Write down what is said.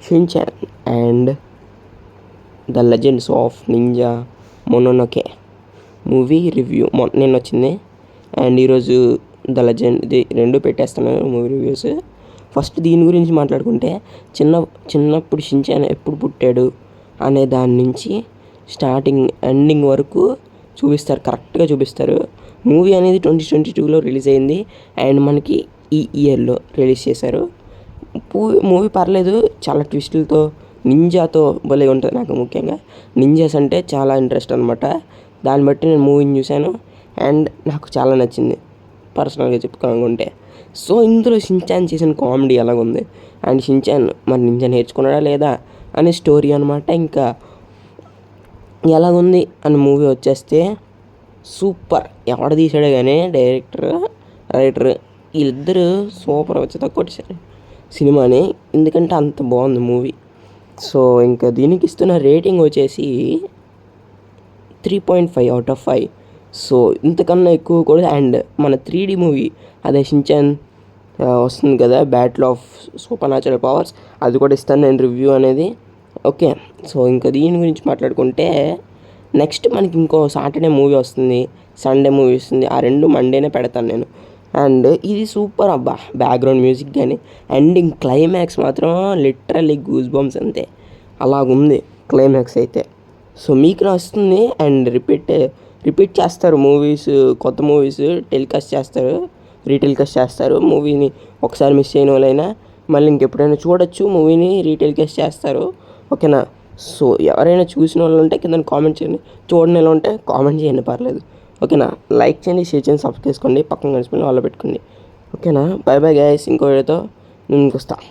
Shin-chan and the legends of ninja Mononoke movie review నిన్న వచ్చింది. And ఈరోజు the legend ఇది రెండు పెట్టేస్తాను మూవీ రివ్యూస్. ఫస్ట్ దీని గురించి మాట్లాడుకుంటే చిన్నప్పుడు షిన్చాన్ ఎప్పుడు పుట్టాడు అనే దాని నుంచి స్టార్టింగ్ ఎండింగ్ వరకు చూపిస్తారు, కరెక్ట్గా చూపిస్తారు. మూవీ అనేది 2022లో రిలీజ్ అయింది అండ్ మనకి ఈ ఇయర్లో రిలీజ్ చేశారు. మూవీ పర్లేదు, చాలా ట్విస్టులతో నింజాతో భలే ఉంటుంది. నాకు ముఖ్యంగా నింజాస్ అంటే చాలా ఇంట్రెస్ట్ అనమాట. దాన్ని బట్టి నేను మూవీని చూశాను అండ్ నాకు చాలా నచ్చింది పర్సనల్గా చెప్పుకోవాలనుకుంటే. సో ఇందులో షిన్చాన్ చేసిన కామెడీ ఎలాగుంది అండ్ షిన్చాన్ మరి నింజా నేర్చుకున్నాడా లేదా అనే స్టోరీ అనమాట. ఇంకా ఎలాగుంది అని మూవీ వచ్చేస్తే సూపర్. ఎవడ తీసాడే కానీ డైరెక్టర్ రైటర్ వీళ్ళిద్దరూ సూపర్ వచ్చి కొట్టేశారు సినిమాని, ఎందుకంటే అంత బాగుంది మూవీ. సో ఇంకా దీనికి ఇస్తున్న రేటింగ్ వచ్చేసి 3.5 అవుట్ ఆఫ్ 5. సో ఇంతకన్నా ఎక్కువ కూడా. అండ్ మన 3D మూవీ అదే షిన్చాన్ వస్తుంది కదా, battle of super natural powers, అది కూడా ఇస్తాను నేను రివ్యూ అనేది. ఓకే, సో ఇంకా దీని గురించి మాట్లాడుకుంటే నెక్స్ట్ మనకి ఇంకో సాటర్డే మూవీ వస్తుంది, సండే మూవీ వస్తుంది. ఆ రెండు మండేనే పెడతాను నేను. అండ్ ఇది సూపర్ అబ్బా, బ్యాక్గ్రౌండ్ మ్యూజిక్ కానీ ఎండింగ్ క్లైమాక్స్ మాత్రం లిటరల్లీ గూస్ బంప్స్ అంతే, అలాగుంది క్లైమాక్స్ అయితే. సో మీకు నచ్చుతుంది. అండ్ రిపీట్ చేస్తారు మూవీస్, కొత్త మూవీస్ టెలికాస్ట్ చేస్తారు, రీటెలికాస్ట్ చేస్తారు. మూవీని ఒకసారి మిస్ అయిన వాళ్ళైనా మళ్ళీ ఇంకెప్పుడైనా చూడొచ్చు, మూవీని రీటెలికాస్ట్ చేస్తారు. ఓకేనా? సో ఎవరైనా చూసిన వాళ్ళు ఉంటే కింద కామెంట్ చేయండి, చూడని వాళ్ళు ఉంటే కామెంట్ చేయండి, పర్లేదు. ఓకేనా? లైక్ చేయండి, షేర్ చేయండి, సబ్స్క్రైబ్ చేసుకోండి, పక్కన కలిసిపోయి వాళ్ళు పెట్టుకోండి. ఓకేనా? By bye guys. ఇంకో వీడియోతో నేను వస్తాను.